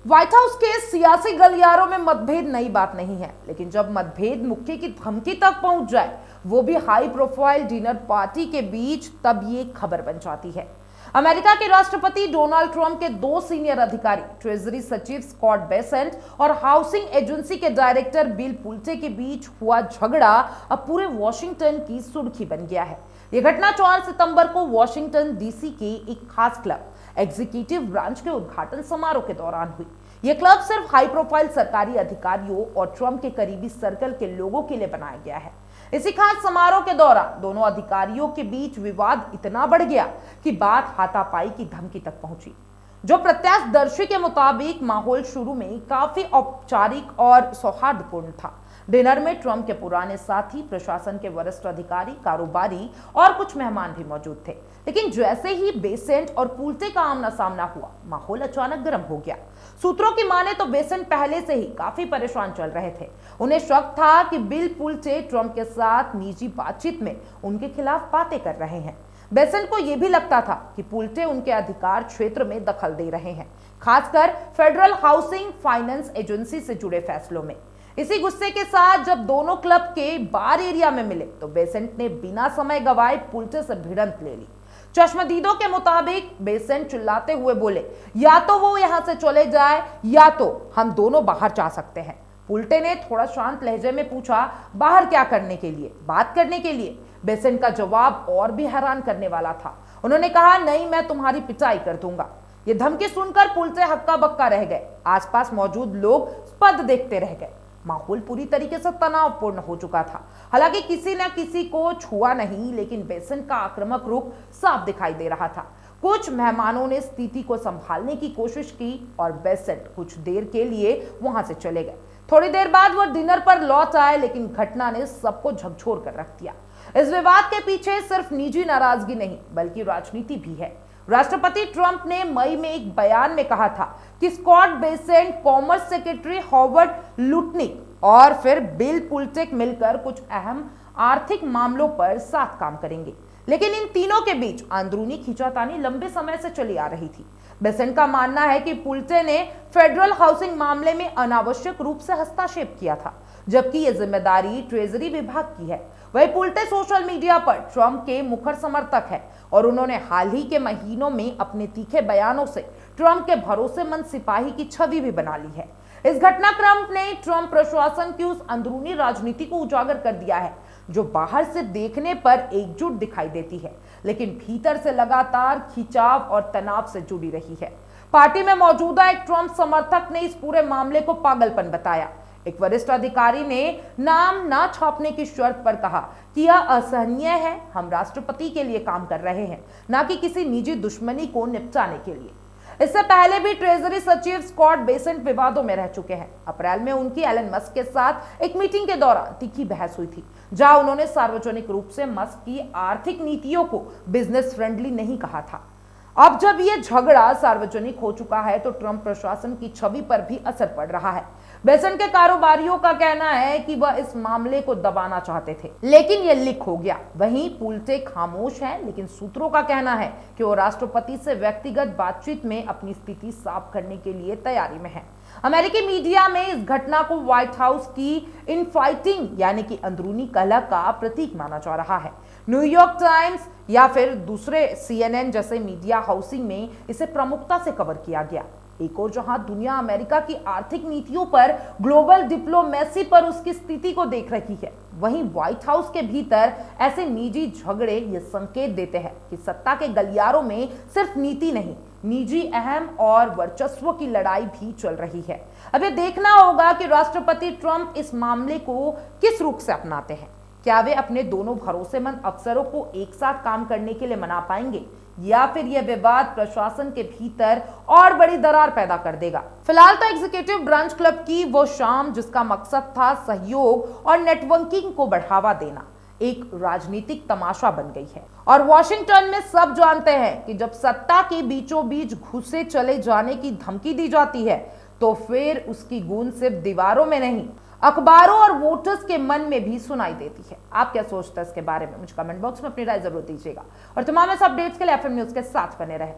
White house के सियासी गलियारों में मतभेद नई बात नहीं है, लेकिन जब मतभेद मुक्के की धमकी तक पहुंच जाए, वो भी हाई प्रोफाइल डिनर पार्टी के बीच, तब ये खबर बन जाती है। अमेरिका के राष्ट्रपति डोनाल्ड ट्रंप के दो सीनियर अधिकारी, ट्रेजरी सचिव स्कॉट बेसेंट और हाउसिंग एजेंसी के डायरेक्टर बिल पुलटे के बीच हुआ झगड़ा अब पूरे वॉशिंगटन की सुर्खी बन गया है। यह घटना 4 सितंबर को वॉशिंगटन डीसी के एक खास क्लब एग्जीक्यूटिव ब्रांच के उद्घाटन समारोह के दौरान हुई। यह क्लब सिर्फ हाई प्रोफाइल सरकारी अधिकारियों और ट्रंप के करीबी सर्कल के लोगों के लिए बनाया गया है। इसी खास समारोह के दौरान दोनों अधिकारियों के बीच विवाद इतना बढ़ गया कि बात हाथापाई की धमकी तक पहुंची। जो प्रत्याशदर्शी के मुताबिक माहौल शुरू में काफी औपचारिक और सौहार्दपूर्ण था। डिनर में ट्रंप के पुराने साथी, प्रशासन के वरिष्ठ अधिकारी, कारोबारी और कुछ मेहमान भी मौजूद थे। लेकिन जैसे ही बेसेंट और पुलटे का आमना सामना हुआ, माहौल अचानक गर्म हो गया। सूत्रों की माने तो बेसेंट पहले से ही काफी परेशान चल रहे थे। उन्हें शक था कि बिल पुलटे ट्रंप के साथ निजी बातचीत में उनके खिलाफ बातें कर रहे हैं। बेसेंट को यह भी लगता था कि पुलटे उनके अधिकार क्षेत्र में दखल दे रहे हैं, खासकर फेडरल हाउसिंग फाइनेंस एजेंसी से जुड़े फैसलों में। इसी गुस्से के साथ जब दोनों क्लब के बार एरिया में मिले तो बेसेंट ने बिना समय गवाए पुलटे से भिड़ंत ले ली। चश्मदीदों के मुताबिक बेसेंट चिल्लाते हुए बोले, या तो वो यहां से चले जाए या तो हम दोनों बाहर जा सकते हैं। पुलटे ने थोड़ा शांत लहजे में पूछा, बाहर क्या करने के लिए? बात करने के लिए। बेसेंट का जवाब और भी हैरान करने वाला था। उन्होंने कहा, नहीं, मैं तुम्हारी पिटाई कर दूंगा। ये धमकी सुनकर पुलटे हक्का बक्का रह गए। आसपास मौजूद लोग स्तब्ध देखते रह गए। माहौल पूरी तरीके से तनावपूर्ण हो चुका था। हालांकि किसी न किसी को छुआ नहीं, लेकिन बेसेंट का आक्रामक रुख साफ दिखाई दे रहा था। कुछ मेहमानों ने स्थिति को संभालने की कोशिश की और बेसेंट कुछ देर के लिए वहां से चले गए। थोड़ी देर बाद वो डिनर पर लौट आए, लेकिन घटना ने सबको झकझोर कर रख दिया। इस विवाद के पीछे सिर्फ निजी नाराजगी नहीं, बल्कि राजनीति भी है। राष्ट्रपति ट्रंप ने मई में एक बयान में कहा था कि Scott Bessent, commerce secretary Howard Lutnick और फिर बिल पुलटेक मिलकर कुछ अहम आर्थिक मामलों पर साथ काम करेंगे। लेकिन इन तीनों के बीच अंदरूनी खींचातानी लंबे समय से चली आ रही थी। बेसेंट का मानना है कि पुलटे ने फेडरल हाउसिंग मामले में अनावश्यक रूप से हस्तक्षेप किया था, जबकि यह जिम्मेदारी ट्रेजरी विभाग की है। वही पुलटे सोशल मीडिया पर ट्रंप के मुखर समर्थक है और उन्होंने हाल ही के महीनों में अपने तीखे बयानों से ट्रंप के भरोसेमंद सिपाही की छवि भी बना ली है। इस घटनाक्रम ने ट्रंप प्रशासन की उस अंदरूनी राजनीति को उजागर कर दिया है, जो बाहर से देखने पर एकजुट दिखाई देती है, लेकिन भीतर से लगातार खिंचाव और तनाव से जुड़ी रही है। पार्टी में मौजूदा एक ट्रंप समर्थक ने इस पूरे मामले को पागलपन बताया। एक वरिष्ठ अधिकारी ने नाम ना छापने की शर्त पर कहा कि यह असहनीय है। हम राष्ट्रपति के लिए काम कर रहे हैं, ना कि किसी निजी दुश्मनी को निपटाने के लिए। इससे पहले भी ट्रेजरी सचिव स्कॉट बेसेंट विवादों में रह चुके हैं। अप्रैल में उनकी एलन मस्क के साथ एक मीटिंग के दौरान तीखी बहस हुई थी, जहां उन्होंने सार्वजनिक रूप से मस्क की आर्थिक नीतियों को बिजनेस फ्रेंडली नहीं कहा था। अब जब यह झगड़ा सार्वजनिक हो चुका है तो ट्रंप प्रशासन की छवि पर भी असर पड़ रहा है। बेसेंट के कारोबारियों का कहना है कि वह इस मामले को दबाना चाहते थे, लेकिन यह लीक हो गया। वहीं पुलटे खामोश हैं, लेकिन सूत्रों का कहना है कि वो राष्ट्रपति से व्यक्तिगत बातचीत में अपनी स्थिति साफ करने के लिए तैयारी में है। अमेरिकी मीडिया में इस घटना को व्हाइट हाउस की इनफाइटिंग यानी कि अंदरूनी कलह का प्रतीक माना जा रहा है। न्यूयॉर्क टाइम्स या फिर दूसरे CNN जैसे मीडिया हाउसिंग में इसे प्रमुखता से कवर किया गया। एक और जहां दुनिया अमेरिका की आर्थिक नीतियों पर, ग्लोबल डिप्लोमेसी पर उसकी स्थिति को देख रही है, वहीं व्हाइट हाउस के भीतर ऐसे निजी झगड़े ये संकेत देते हैं कि सत्ता के गलियारों में सिर्फ नीति नहीं, निजी अहम और वर्चस्व की लड़ाई भी चल रही है। अब ये देखना होगा कि राष्ट्रपति ट्रंप इस मामले को किस रूप से अपनाते हैं। क्या वे अपने दोनों भरोसेमंद अफसरों को एक साथ काम करने के लिए मना पाएंगे, या फिर यह विवाद प्रशासन के भीतर और बड़ी दरार पैदा कर देगा। फिलहाल तो एग्जीक्यूटिव ब्रांच क्लब की वो शाम, जिसका मकसद था सहयोग और नेटवर्किंग को बढ़ावा देना, एक राजनीतिक तमाशा बन गई है। और वॉशिंगटन में सब जानते हैं कि जब सत्ता के बीचों बीच घुसे चले जाने की धमकी दी जाती है, तो फिर उसकी गूंज सिर्फ दीवारों में नहीं, अखबारों और वोटर्स के मन में भी सुनाई देती है। आप क्या सोचते हैं इसके बारे में? मुझे कमेंट बॉक्स में अपनी राय जरूर दीजिएगा और तमाम ऐसे अपडेट्स के लिए FM न्यूज के साथ बने रहें।